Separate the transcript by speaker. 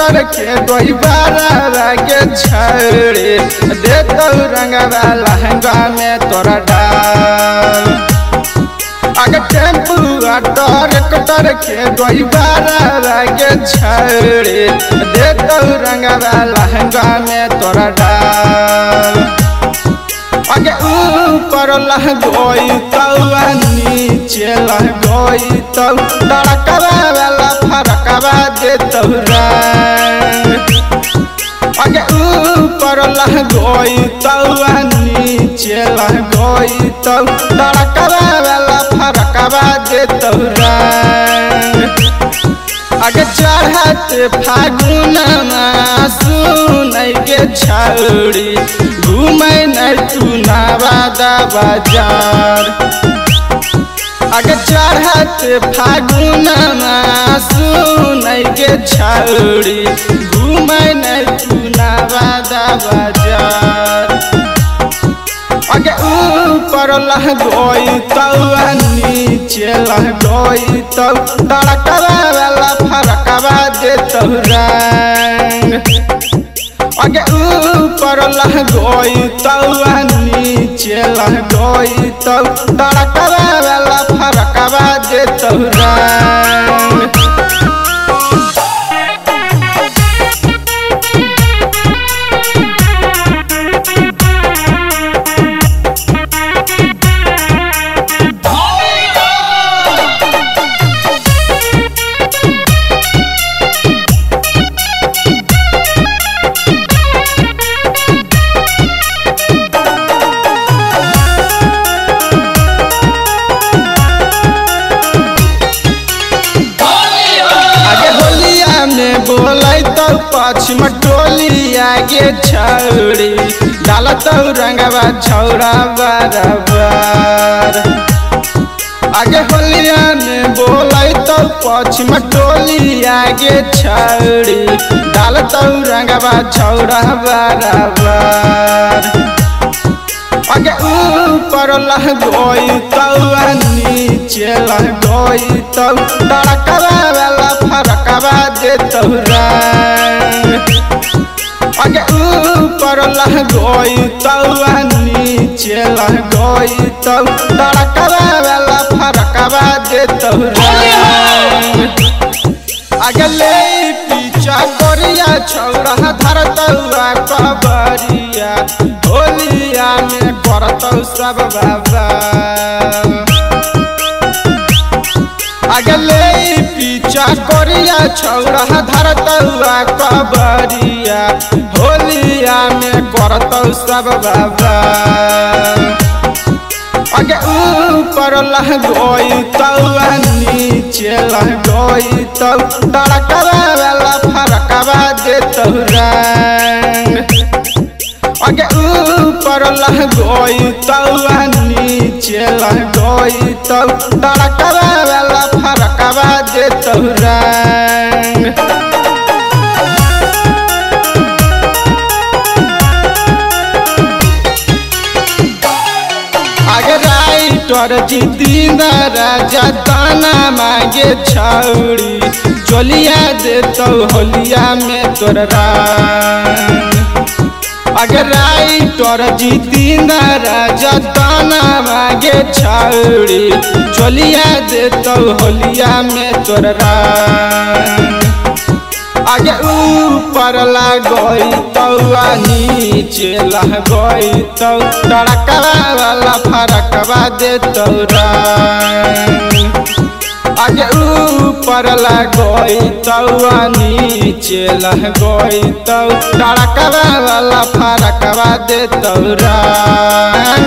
Speaker 1: Tractor के कोई बारा के छड़े दे तो रंगवा लहंगा में तोरा डाल। अगर टेम्पू ट्रैक्टर के कोई बारा के छड़े दे तो रंगवा लहंगा में तोरा डाल। आगे ऊपर लह गई तो नीचे लह गई तो धड़कवा वाला फरकवा दे तो रंग। आगे ऊपर लह गई तो नीचे लह गई तो धड़कवा वाला फरकवा दे तो रंग। आगे चढ़ते फागुन सुन के छौड़ी घूमे नहीं तू नवादा बाजार। आगे चढ़ते फागुन सुन के छौड़ी घूमे नहीं तू नवादा बाजार। आगे ऊपर लह गई तो नीचे लह गई तो धड़कवा वाला फरकवा दे तो रंग। आगे ऊपर लह गई तो नीचे लह गई तो धड़कवा वाला फरकवा दे तो रंग। बोलै तो पश्चिम टोली आगे छौड़ी डालत रंगवा छौड़ा बराबर। आगे होलिया में बोलै तो पश्चिम टोली आगे छौड़ी डालत रंगवा छौड़ा बराबर। आगे ऊपर लह गई तो नीचे लह गई तो धड़कवा वाला फरकवा दे तो रंग। आगे ऊपर लह गई तो नीचे लह गई तो धड़कवा वाला फरकवा दे तो रंग। आगे ले पीछा कोरिया छौड़ा धरतौआ कबरिया होलिया में करतौ सब बाबा। आगे ले पीछा कोरिया छौड़ा धरतौआ कबरिया होलिया में करतौ सब बाबा। आगे ऊपर लह गई तो नीचे लह गई तो धड़कवा वाला फरकवा दे तो रंग। आगे ऊपर लह गई तो नीचे लह गई तो धड़कवा वाला फरकवा दे तो रंग। आगे राइटर जितेंद्र राजा दाना मांगे छौड़ी चोलिया दे तो होलिया में तोर रंग। आगे राइटर जितेंद्र राजा दाना मांगे छौड़ी चोलिया दे तो होलिया में तोर रंग। आगे ऊपर लग गई तो नीचे लह गई तो धड़कवा वाला फरकवा दे तो रंग। आगे ऊपर लग गई तो नीचे लह गई तो धड़कवा वाला फरकवा दे तो रंग।